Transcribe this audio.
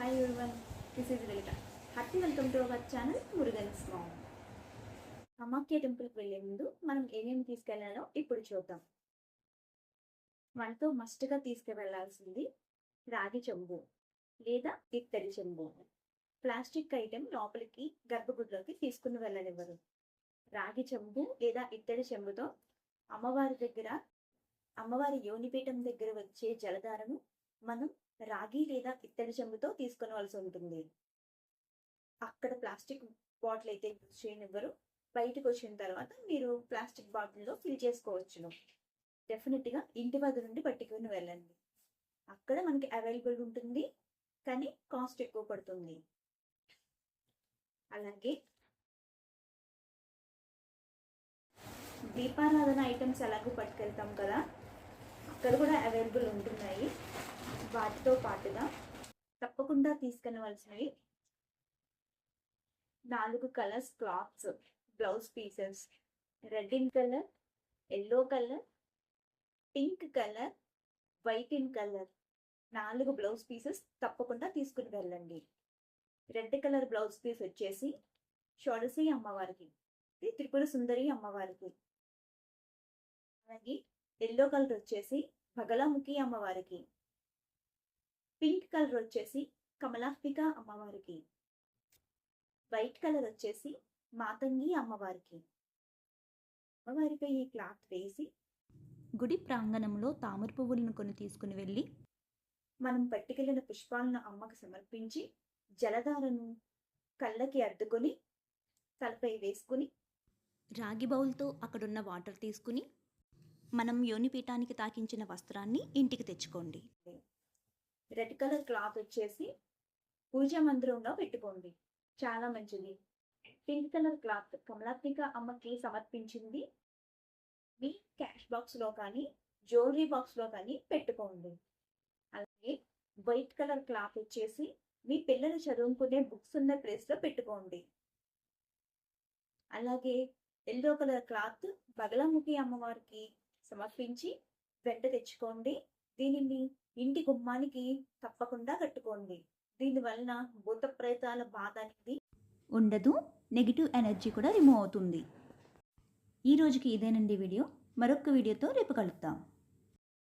Hi everyone, this is Relita. Hearty welcome to our channel Murugan's Mom. Kamakhya టెంపుల్కి వెళ్ళే ముందు మనం ఏమేమి తీసుకెళ్లాలో ఇప్పుడు చూద్దాం. మనతో మస్ట్గా తీసుకువెళ్లాల్సింది రాగి చెంబు లేదా ఇత్తడి చెంబు. ప్లాస్టిక్ ఐటెం లోపలికి గర్భగుడిలోకి తీసుకుని వెళ్ళనివ్వరు. రాగి చెంబు లేదా ఇత్తడి చెంబుతో అమ్మవారి యోనిపీఠం దగ్గర వచ్చే జలధారను మనం రాగి లేదా ఇత్తడి చెంబుతో తీసుకునవలసి ఉంటుంది. అక్కడ ప్లాస్టిక్ బాటిల్ అయితే యూజ్ చేయనివ్వరు. బయటకు వచ్చిన తర్వాత మీరు ప్లాస్టిక్ బాటిల్లో ఫిల్ చేసుకోవచ్చును. డెఫినెట్గా ఇంటి వద్ద నుండి పట్టుకుని వెళ్ళండి. అక్కడ మనకి అవైలబుల్ ఉంటుంది, కానీ కాస్ట్ ఎక్కువ పడుతుంది. అలాగే దీపారాధన ఐటమ్స్ ఎలాగో పట్టుకెళ్తాం కదా, అక్కడ కూడా అవైలబుల్ ఉంటున్నాయి. వాటితో పాటుగా తప్పకుండా తీసుకెళ్ళవలసినవి 4 colours clothes, blouse pieces, red in colour, yellow colour, pink colour, white in colour 4 blouse pieces తప్పకుండా తీసుకుని వెళ్ళండి. రెడ్ కలర్ బ్లౌజ్ పీస్ వచ్చేసి షోడశి అమ్మవారికి, త్రిపుర సుందరి అమ్మవారికి. అలాగే ఎల్లో కలర్ వచ్చేసి బగలాముఖి అమ్మవారికి. పింక్ కలర్ వచ్చేసి కమలాత్మిక అమ్మవారికి. వైట్ కలర్ వచ్చేసి మాతంగి అమ్మవారికి. అమ్మవారిపై ఈ క్లాత్ వేసి గుడి ప్రాంగణంలో తామర పువ్వులను కొని తీసుకుని వెళ్ళి మనం పట్టుకెళ్ళిన పుష్పాలను అమ్మకు సమర్పించి జలధారను కళ్ళకి అద్దుకొని తలపై వేసుకుని రాగి బౌల్తో అక్కడున్న వాటర్ తీసుకుని మనం యోనిపీఠానికి తాకించిన వస్త్రాన్ని ఇంటికి తెచ్చుకోండి. రెడ్ కలర్ క్లాత్ వచ్చేసి పూజా మందిరంలో పెట్టుకోండి, చాలా మంచిది. పింక్ కలర్ క్లాత్ కమలాత్మిక అమ్మకి సమర్పించింది మీ క్యాష్ బాక్స్లో కానీ జ్యువెలరీ బాక్స్లో కానీ పెట్టుకోండి. అలాగే వైట్ కలర్ క్లాత్ వచ్చేసి మీ పిల్లలు చదువుకునే బుక్స్ ఉన్న ప్లేస్లో పెట్టుకోండి. అలాగే ఎల్లో కలర్ క్లాత్ బగలాముఖి అమ్మవారికి సమర్పించి వెంట తెచ్చుకోండి. దీనిని ఇంటి గుమ్మానికి తప్పకుండా కట్టుకోండి. దీనివలన భూత ప్రేతాల బాధ అనేది ఉండదు, నెగిటివ్ ఎనర్జీ కూడా రిమూవ్ అవుతుంది. ఈ రోజుకి ఇదేనండి వీడియో. మరొక వీడియోతో రేపు కలుద్దాం.